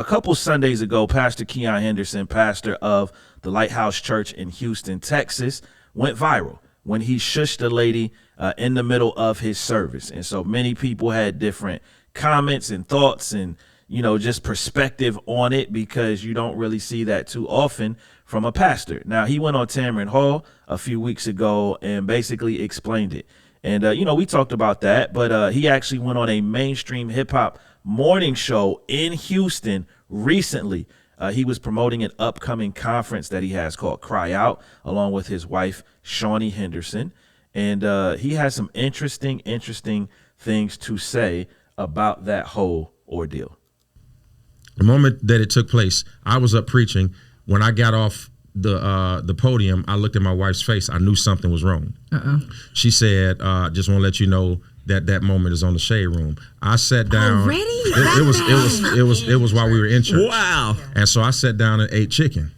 A couple Sundays ago, Pastor Keion Henderson, pastor of the Lighthouse Church in Houston, Texas, went viral when he shushed a lady in the middle of his service. And so many people had different comments and thoughts and, just perspective on it, because you don't really see that too often from a pastor. Now, he went on Tamron Hall a few weeks ago and basically explained it. And, we talked about that, but he actually went on a mainstream hip hop morning show in Houston recently. He was promoting an upcoming conference that he has called Cry Out, along with his wife, Shawnee Henderson. And he has some interesting things to say about that whole ordeal. The moment that it took place, I was up preaching. When I got off the podium, I looked at my wife's face. I knew something was wrong. She said, just want to let you know that moment is on the shade room. I sat down. Already? It was while we were in church. Wow. And so I sat down and ate chicken.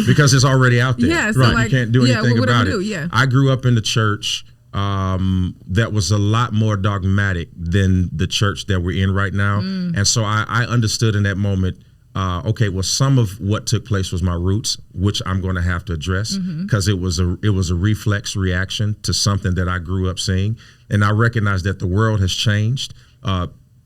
Because it's already out there. Yeah, so right. You can't do anything about it. Yeah. I grew up in the church that was a lot more dogmatic than the church that we're in right now. And so I understood in that moment, okay, well, some of what took place was my roots, which I'm going to have to address, because it was a reflex reaction to something that I grew up seeing. And I recognize that the world has changed.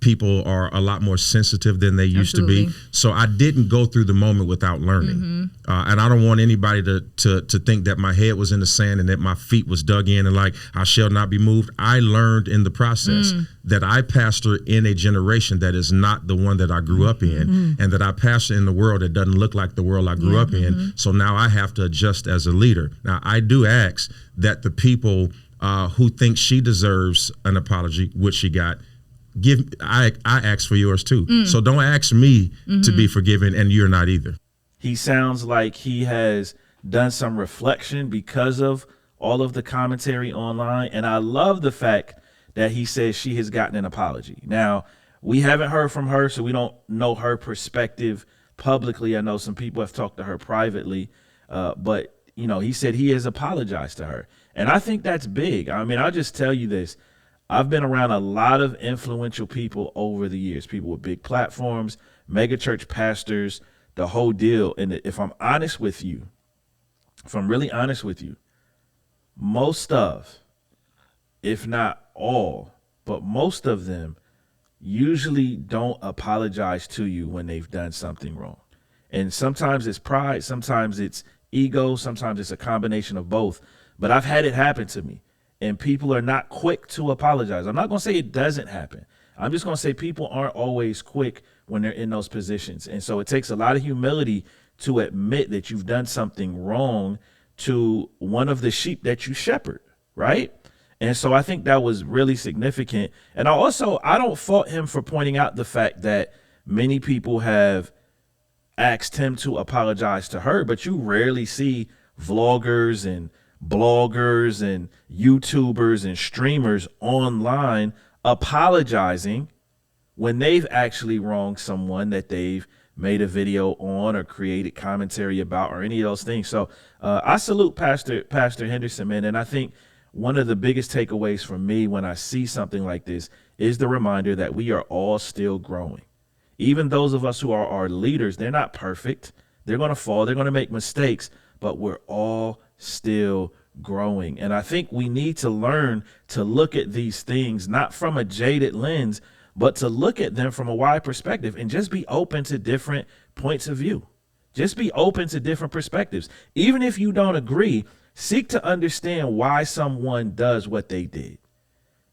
People are a lot more sensitive than they used to be. So I didn't go through the moment without learning. And I don't want anybody to think that my head was in the sand and that my feet was dug in and like, I shall not be moved. I learned in the process that I pastor in a generation that is not the one that I grew up in, and that I pastor in the world that doesn't look like the world I grew up in. So now I have to adjust as a leader. Now, I do ask that the people who think she deserves an apology, which she got, I ask for yours too. So don't ask me to be forgiven, and you're not either. He sounds like he has done some reflection because of all of the commentary online. And I love the fact that he says she has gotten an apology. Now, we haven't heard from her, so we don't know her perspective publicly. I know some people have talked to her privately, but he said he has apologized to her. And I think that's big. I mean, I'll just tell you this. I've been around a lot of influential people over the years, people with big platforms, mega church pastors, the whole deal. And if I'm honest with you, if I'm really honest with you, most of, if not all, but most of them usually don't apologize to you when they've done something wrong. And sometimes it's pride, sometimes it's ego, sometimes it's a combination of both. But I've had it happen to me. And people are not quick to apologize. I'm not going to say it doesn't happen. I'm just going to say people aren't always quick when they're in those positions. And so it takes a lot of humility to admit that you've done something wrong to one of the sheep that you shepherd, right? And so I think that was really significant. And I don't fault him for pointing out the fact that many people have asked him to apologize to her, but you rarely see vloggers and bloggers and YouTubers and streamers online apologizing when they've actually wronged someone that they've made a video on or created commentary about or any of those things. So I salute Pastor Henderson, man. And I think one of the biggest takeaways for me when I see something like this is the reminder that we are all still growing. Even those of us who are our leaders, they're not perfect. They're going to fall. They're going to make mistakes, but we're all still growing. And I think we need to learn to look at these things not from a jaded lens, but to look at them from a wide perspective and just be open to different points of view. Just be open to different perspectives. Even if you don't agree, seek to understand why someone does what they did.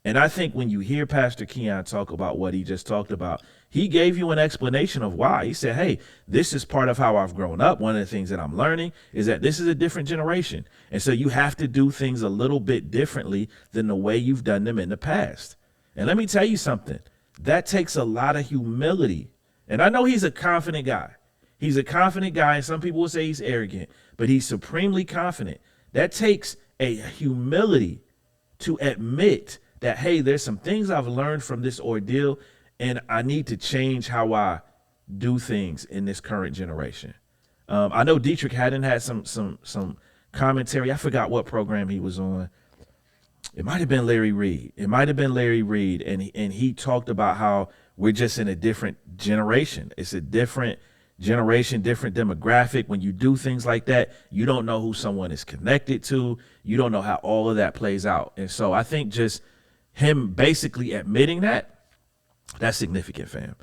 And I think when you hear Pastor Keion talk about what he just talked about, he gave you an explanation of why. He said, hey, this is part of how I've grown up. One of the things that I'm learning is that this is a different generation. And so you have to do things a little bit differently than the way you've done them in the past. And let me tell you something, that takes a lot of humility. And I know he's a confident guy. He's a confident guy. And some people will say he's arrogant, but he's supremely confident. That takes a humility to admit that, hey, there's some things I've learned from this ordeal, and I need to change how I do things in this current generation. I know Dietrich Haddon had some commentary. I forgot what program he was on. It might have been Larry Reed. And he talked about how we're just in a different generation. It's a different generation, different demographic. When you do things like that, you don't know who someone is connected to. You don't know how all of that plays out. And so I think just him basically admitting that, that's significant, fam.